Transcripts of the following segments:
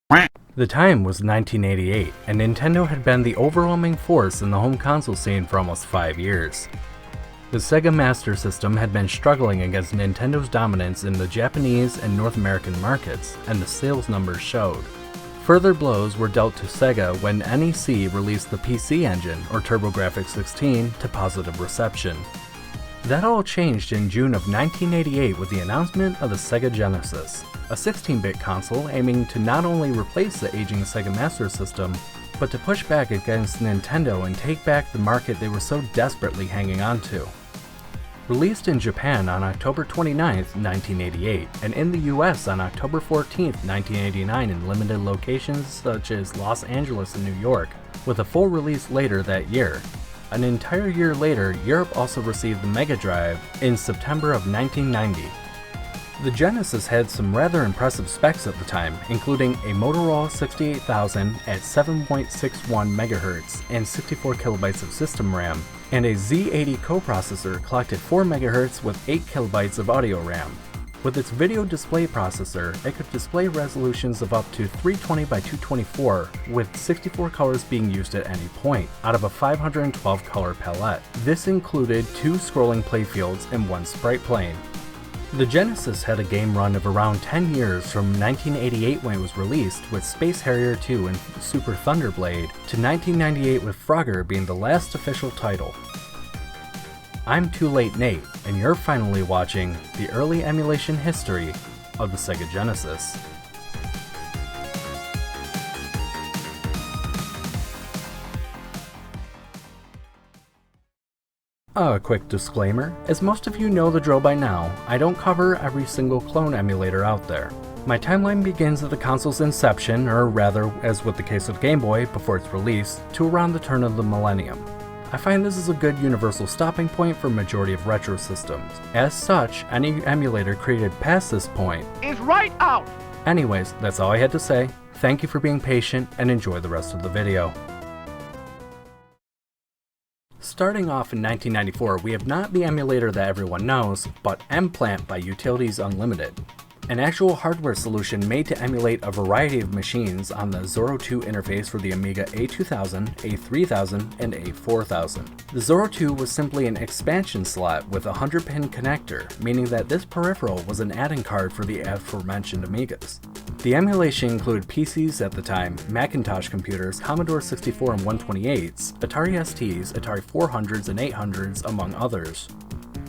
The time was 1988, and Nintendo had been the overwhelming force in the home console scene for almost 5 years. The Sega Master System had been struggling against Nintendo's dominance in the Japanese and North American markets, and the sales numbers showed. Further blows were dealt to Sega when NEC released the PC Engine, or TurboGrafx-16, to positive reception. That all changed in June of 1988 with the announcement of the Sega Genesis, a 16-bit console aiming to not only replace the aging Sega Master System, but to push back against Nintendo and take back the market they were so desperately hanging on to. Released in Japan on October 29, 1988, and in the US on October 14, 1989 in limited locations such as Los Angeles and New York, with a full release later that year. An entire year later, Europe also received the Megadrive in September of 1990. The Genesis had some rather impressive specs at the time, including a Motorola 68000 at 7.61 MHz and 64 KB of system RAM, and a Z80 coprocessor clocked at 4 MHz with 8 KB of audio RAM. With its video display processor, it could display resolutions of up to 320 by 224, with 64 colors being used at any point, out of a 512 color palette. This included 2 scrolling playfields and 1 sprite plane. The Genesis had a game run of around 10 years from 1988 when it was released with Space Harrier 2 and Super Thunderblade to 1998 with Frogger being the last official title. I'm Too Late Nate, and you're finally watching the early emulation history of the Sega Genesis. A quick disclaimer, as most of you know the drill by now, I don't cover every single clone emulator out there. My timeline begins at the console's inception, or rather, as with the case of Game Boy before its release, to around the turn of the millennium. I find this is a good universal stopping point for a majority of retro systems. As such, any emulator created past this point is right out! Anyways, that's all I had to say. Thank you for being patient, and enjoy the rest of the video. Starting off in 1994, we have not the emulator that everyone knows, but Emplant by Utilities Unlimited, an actual hardware solution made to emulate a variety of machines on the Zorro 2 interface for the Amiga A2000, A3000, and A4000. The Zorro 2 was simply an expansion slot with a 100-pin connector, meaning that this peripheral was an add-in card for the aforementioned Amigas. The emulation included PCs at the time, Macintosh computers, Commodore 64 and 128s, Atari STs, Atari 400s and 800s, among others.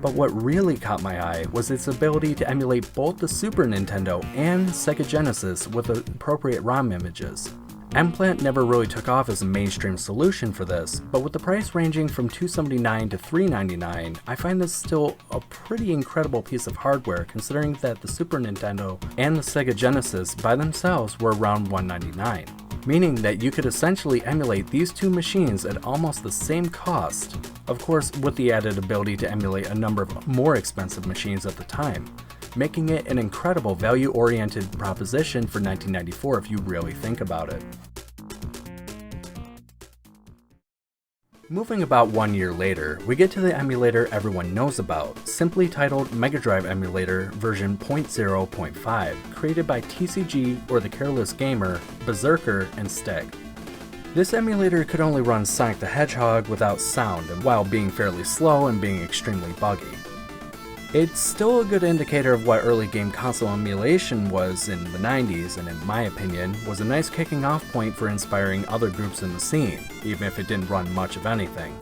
But what really caught my eye was its ability to emulate both the Super Nintendo and Sega Genesis with appropriate ROM images. Emplant never really took off as a mainstream solution for this, but with the price ranging from $279 to $399, I find this still a pretty incredible piece of hardware considering that the Super Nintendo and the Sega Genesis by themselves were around $199. Meaning that you could essentially emulate these two machines at almost the same cost, of course with the added ability to emulate a number of more expensive machines at the time, making it an incredible value-oriented proposition for 1994 if you really think about it. Moving about 1 year later, we get to the emulator everyone knows about, simply titled Megadrive Emulator version 0.0.5, created by TCG or the Careless Gamer, Berserker, and Steg. This emulator could only run Sonic the Hedgehog without sound, and while being fairly slow and being extremely buggy. It's still a good indicator of what early game console emulation was in the 90s, and in my opinion, was a nice kicking off point for inspiring other groups in the scene, even if it didn't run much of anything.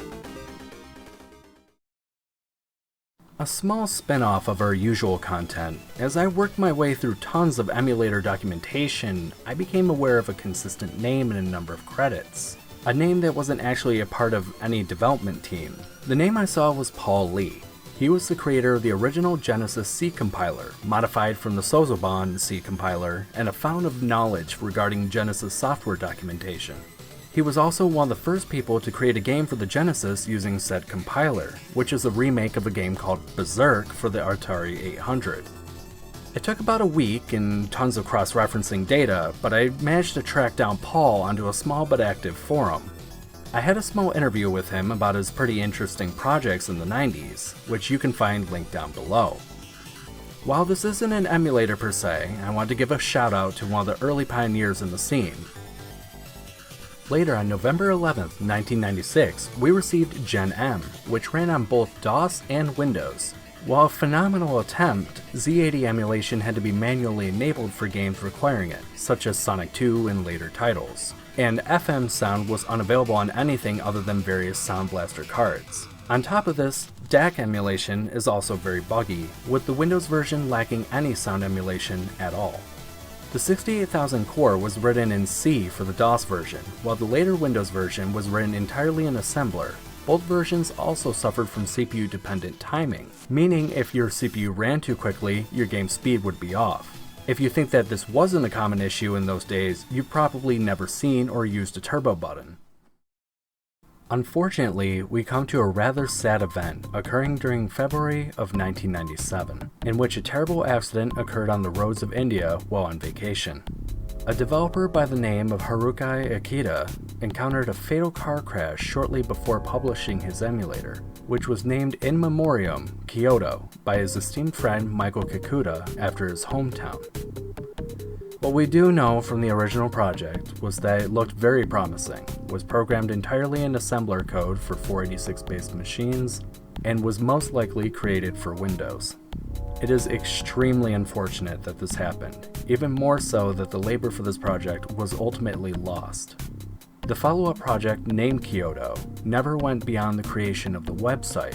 A small spin-off of our usual content, as I worked my way through tons of emulator documentation, I became aware of a consistent name and a number of credits. A name that wasn't actually a part of any development team. The name I saw was Paul Lee. He was the creator of the original Genesis C compiler, modified from the Sosobon C compiler, and a fount of knowledge regarding Genesis software documentation. He was also one of the first people to create a game for the Genesis using said compiler, which is a remake of a game called Berserk for the Atari 800. It took about a week and tons of cross-referencing data, but I managed to track down Paul onto a small but active forum. I had a small interview with him about his pretty interesting projects in the 90s, which you can find linked down below. While this isn't an emulator per se, I want to give a shout out to one of the early pioneers in the scene. Later on November 11th, 1996, we received GenEm, which ran on both DOS and Windows. While a phenomenal attempt, Z80 emulation had to be manually enabled for games requiring it, such as Sonic 2 and later titles, and FM sound was unavailable on anything other than various Sound Blaster cards. On top of this, DAC emulation is also very buggy, with the Windows version lacking any sound emulation at all. The 68000 core was written in C for the DOS version, while the later Windows version was written entirely in assembler. Both versions also suffered from CPU-dependent timing, meaning if your CPU ran too quickly, your game speed would be off. If you think that this wasn't a common issue in those days, you've probably never seen or used a turbo button. Unfortunately, we come to a rather sad event occurring during February of 1997, in which a terrible accident occurred on the roads of India while on vacation. A developer by the name of Haruki Akita encountered a fatal car crash shortly before publishing his emulator, which was named in memoriam Kyoto by his esteemed friend Michael Kikuta after his hometown. What we do know from the original project was that it looked very promising, was programmed entirely in assembler code for 486-based machines, and was most likely created for Windows. It is extremely unfortunate that this happened, even more so that the labor for this project was ultimately lost. The follow-up project, named Kyoto, never went beyond the creation of the website,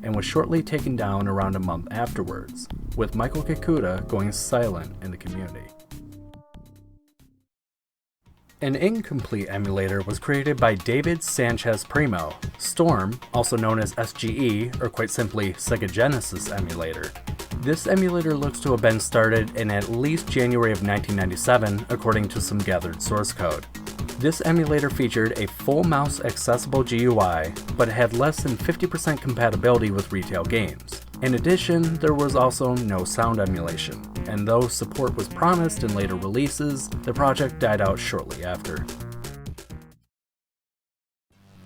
and was shortly taken down around a month afterwards, with Michael Kikuta going silent in the community. An incomplete emulator was created by David Sanchez Primo, Storm, also known as SGE, or quite simply Sega Genesis emulator. This emulator looks to have been started in at least January of 1997, according to some gathered source code. This emulator featured a full mouse accessible GUI, but had less than 50% compatibility with retail games. In addition, there was also no sound emulation, and though support was promised in later releases, the project died out shortly after.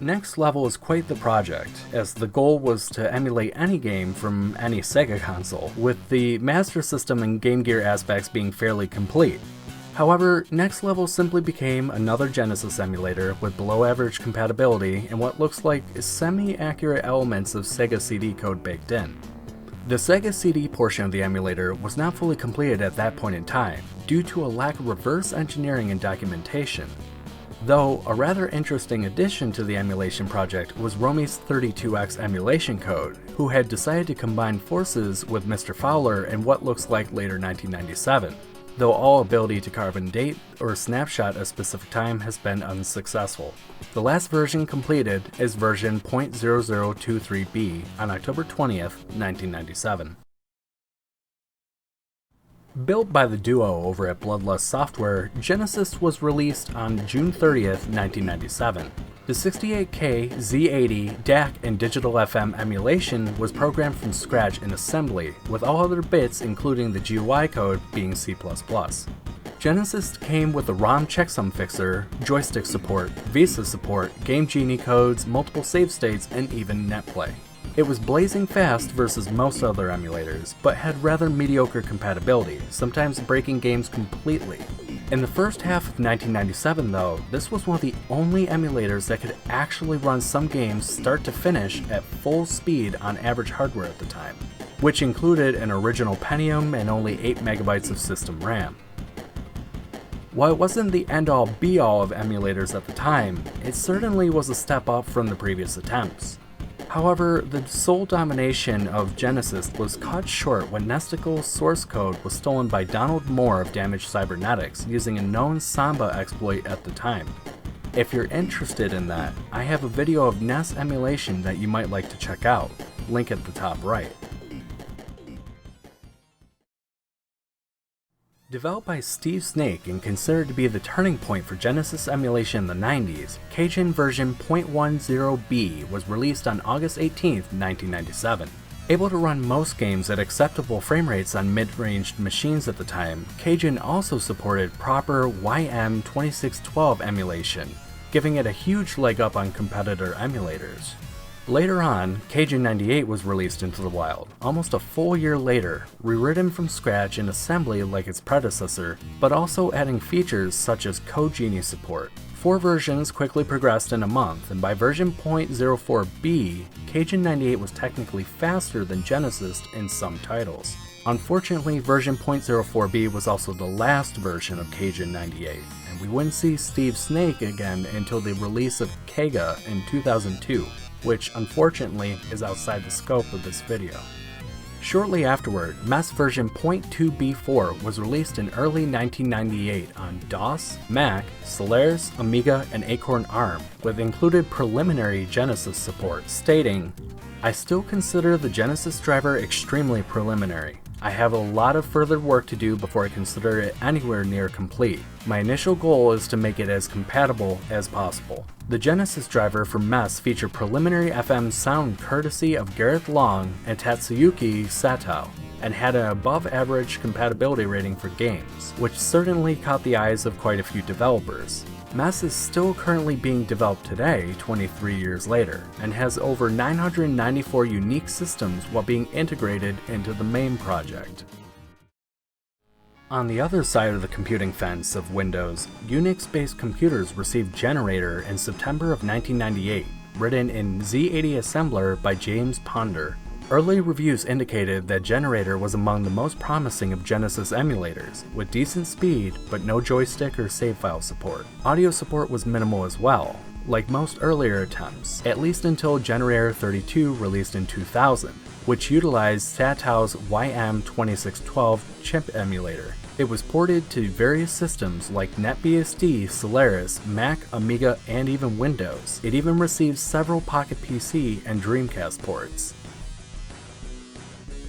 NextLEVEL is quite the project, as the goal was to emulate any game from any Sega console, with the Master System and Game Gear aspects being fairly complete. However, NextLEVEL simply became another Genesis emulator with below-average compatibility and what looks like semi-accurate elements of Sega-CD code baked in. The Sega-CD portion of the emulator was not fully completed at that point in time, due to a lack of reverse engineering and documentation. Though, a rather interesting addition to the emulation project was Romy's 32X emulation code, who had decided to combine forces with Mr. Fowler in what looks like later 1997, though all ability to carve and date or snapshot a specific time has been unsuccessful. The last version completed is version .0023b on October 20th, 1997. Built by the duo over at Bloodlust Software, Genecyst was released on June 30th, 1997. The 68K, Z80, DAC, and Digital FM emulation was programmed from scratch in assembly, with all other bits including the GUI code being C++. Genecyst came with a ROM checksum fixer, joystick support, VISA support, Game Genie codes, multiple save states, and even netplay. It was blazing fast versus most other emulators, but had rather mediocre compatibility, sometimes breaking games completely. In the first half of 1997 though, this was one of the only emulators that could actually run some games start to finish at full speed on average hardware at the time, which included an original Pentium and only 8 MB of system RAM. While it wasn't the end-all be-all of emulators at the time, it certainly was a step up from the previous attempts. However, the sole domination of Genecyst was cut short when Nesticle's source code was stolen by Donald Moore of Damaged Cybernetics using a known Samba exploit at the time. If you're interested in that, I have a video of NES emulation that you might like to check out, link at the top right. Developed by Steve Snake and considered to be the turning point for Genesis emulation in the 90s, KGen version .10b was released on August 18, 1997. Able to run most games at acceptable frame rates on mid-ranged machines at the time, KGen also supported proper YM2612 emulation, giving it a huge leg up on competitor emulators. Later on, KGen 98 was released into the wild, almost a full year later, rewritten from scratch in assembly like its predecessor, but also adding features such as code support. 4 versions quickly progressed in a month, and by version 0.04b, KGen 98 was technically faster than Genecyst in some titles. Unfortunately, version 0.04b was also the last version of KGen 98, and we wouldn't see Steve Snake again until the release of Kega in 2002. Which unfortunately is outside the scope of this video. Shortly afterward, MES version 0.2b4 was released in early 1998 on DOS, Mac, Solaris, Amiga, and Acorn ARM, with included preliminary Genesis support, stating, "I still consider the Genesis driver extremely preliminary. I have a lot of further work to do before I consider it anywhere near complete. My initial goal is to make it as compatible as possible." The Genesis driver for MES featured preliminary FM sound courtesy of Gareth Long and Tatsuyuki Sato, and had an above-average compatibility rating for games, which certainly caught the eyes of quite a few developers. MES is still currently being developed today, 23 years later, and has over 994 unique systems while being integrated into the main project. On the other side of the computing fence of Windows, Unix-based computers received Generator in September of 1998, written in Z80 assembler by James Ponder. Early reviews indicated that Generator was among the most promising of Genesis emulators, with decent speed but no joystick or save file support. Audio support was minimal as well, like most earlier attempts, at least until Generator 32 released in 2000, which utilized Sato's YM2612 chip emulator. It was ported to various systems like NetBSD, Solaris, Mac, Amiga, and even Windows. It even received several Pocket PC and Dreamcast ports.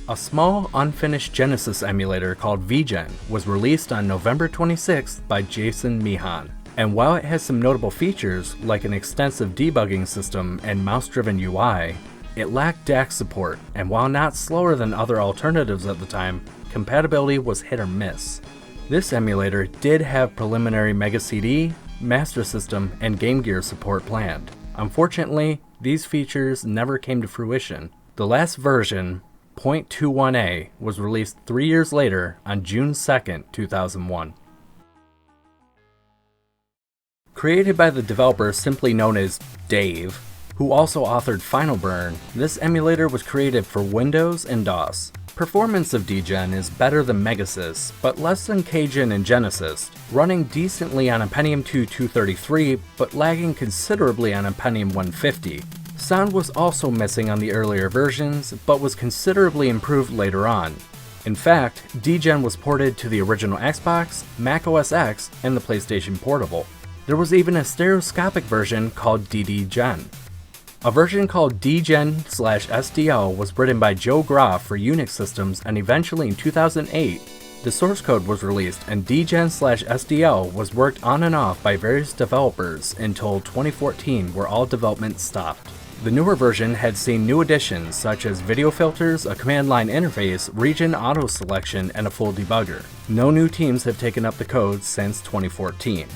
A small, unfinished Genesis emulator called VGen was released on November 26th by Jason Meehan. And while it has some notable features, like an extensive debugging system and mouse-driven UI, it lacked DAC support, and while not slower than other alternatives at the time, compatibility was hit or miss. This emulator did have preliminary Mega-CD, Master System, and Game Gear support planned. Unfortunately, these features never came to fruition. The last version, 0.21a, was released 3 years later on June 2nd, 2001. Created by the developer simply known as Dave, who also authored Final Burn, this emulator was created for Windows and DOS. Performance of DGen is better than Megacyst, but less than KGen and Genecyst, running decently on a Pentium 2 233, but lagging considerably on a Pentium 150. Sound was also missing on the earlier versions, but was considerably improved later on. In fact, DGen was ported to the original Xbox, Mac OS X, and the PlayStation Portable. There was even a stereoscopic version called DGen. A version called DGen/SDL was written by Joe Groff for Unix systems, and eventually in 2008, the source code was released and DGen/SDL was worked on and off by various developers until 2014, where all development stopped. The newer version had seen new additions such as video filters, a command line interface, region auto selection, and a full debugger. No new teams have taken up the code since 2014.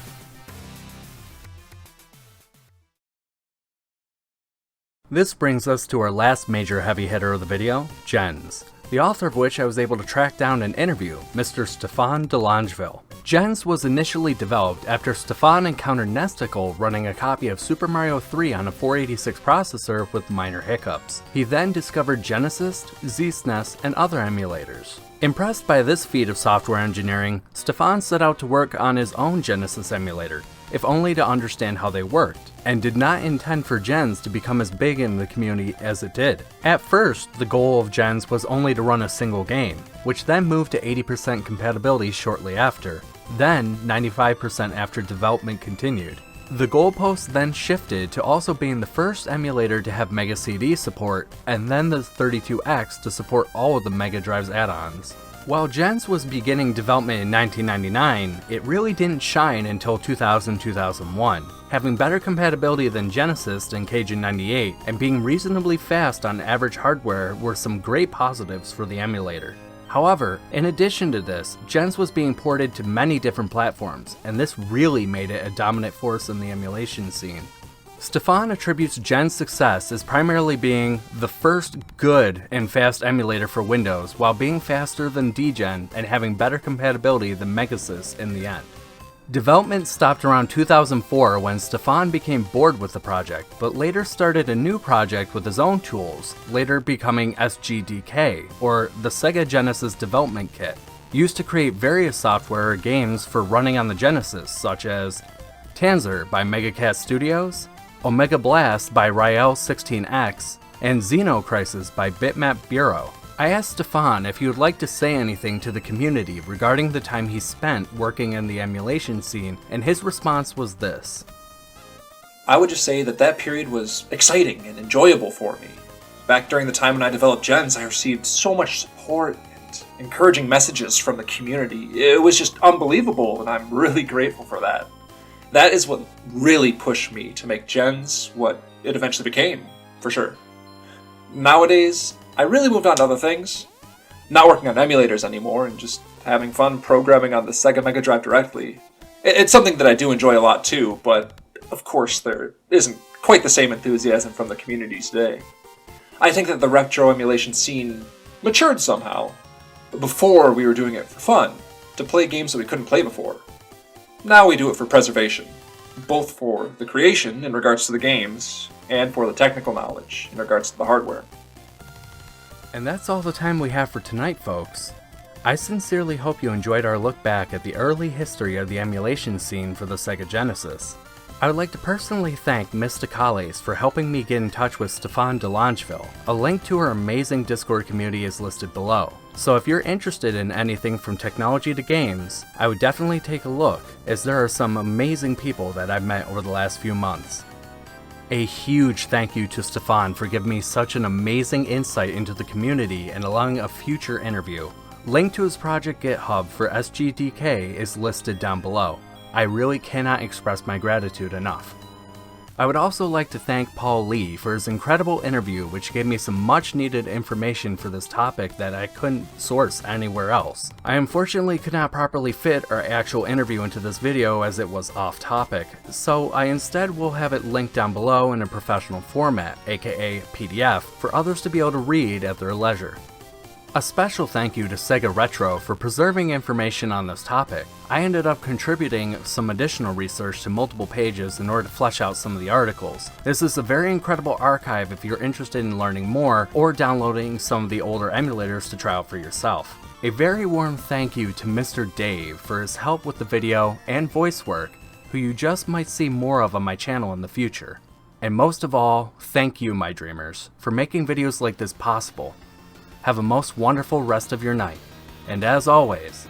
This brings us to our last major heavy hitter of the video, Gens, the author of which I was able to track down and interview, Mr. Stephane de Langeville. Gens was initially developed after Stephane encountered NextLEVEL running a copy of Super Mario 3 on a 486 processor with minor hiccups. He then discovered Genecyst, ZSNES, and other emulators. Impressed by this feat of software engineering, Stephane set out to work on his own Genesis emulator, if only to understand how they worked, and did not intend for Gens to become as big in the community as it did. At first, the goal of Gens was only to run a single game, which then moved to 80% compatibility shortly after, then 95% after development continued. The goalpost then shifted to also being the first emulator to have Mega-CD support, and then the 32X to support all of the Megadrive's add-ons. While Gens was beginning development in 1999, it really didn't shine until 2000-2001, having better compatibility than Genecyst and KGen 98, and being reasonably fast on average hardware were some great positives for the emulator. However, in addition to this, Gens was being ported to many different platforms, and this really made it a dominant force in the emulation scene. Stephane attributes Gen's success as primarily being the first good and fast emulator for Windows, while being faster than DGen and having better compatibility than Megadrive in the end. Development stopped around 2004 when Stephane became bored with the project, but later started a new project with his own tools, later becoming SGDK, or the Sega Genesis Development Kit, used to create various software or games for running on the Genesis, such as Tanzer by Megacat Studios, Omega Blast by Riel16X, and Xeno Crisis by Bitmap Bureau. I asked Stephane if he would like to say anything to the community regarding the time he spent working in the emulation scene, and his response was this. I would just say that period was exciting and enjoyable for me. Back during the time when I developed gens, I received so much support and encouraging messages from the community. It was just unbelievable, and I'm really grateful for that. That is what really pushed me to make gens what it eventually became, for sure. Nowadays, I really moved on to other things. Not working on emulators anymore and just having fun programming on the Sega Mega Drive directly. It's something that I do enjoy a lot too, but of course there isn't quite the same enthusiasm from the community today. I think that the retro emulation scene matured somehow. Before we were doing it for fun, to play games that we couldn't play before. Now we do it for preservation, both for the creation in regards to the games, and for the technical knowledge in regards to the hardware. And that's all the time we have for tonight, folks. I sincerely hope you enjoyed our look back at the early history of the emulation scene for the Sega Genesis. I would like to personally thank Mysticales for helping me get in touch with Stephane de Langeville. A link to her amazing Discord community is listed below. So if you're interested in anything from technology to games, I would definitely take a look, as there are some amazing people that I've met over the last few months. A huge thank you to Stephane for giving me such an amazing insight into the community and allowing a future interview. Link to his project GitHub for SGDK is listed down below. I really cannot express my gratitude enough. I would also like to thank Paul Lee for his incredible interview, which gave me some much needed information for this topic that I couldn't source anywhere else. I unfortunately could not properly fit our actual interview into this video as it was off topic, so I instead will have it linked down below in a professional format, aka PDF, for others to be able to read at their leisure. A special thank you to Sega Retro for preserving information on this topic. I ended up contributing some additional research to multiple pages in order to flesh out some of the articles. This is a very incredible archive if you're interested in learning more or downloading some of the older emulators to try out for yourself. A very warm thank you to Mr. Dave for his help with the video and voice work, who you just might see more of on my channel in the future. And most of all, thank you, my dreamers, for making videos like this possible. Have a most wonderful rest of your night, and as always,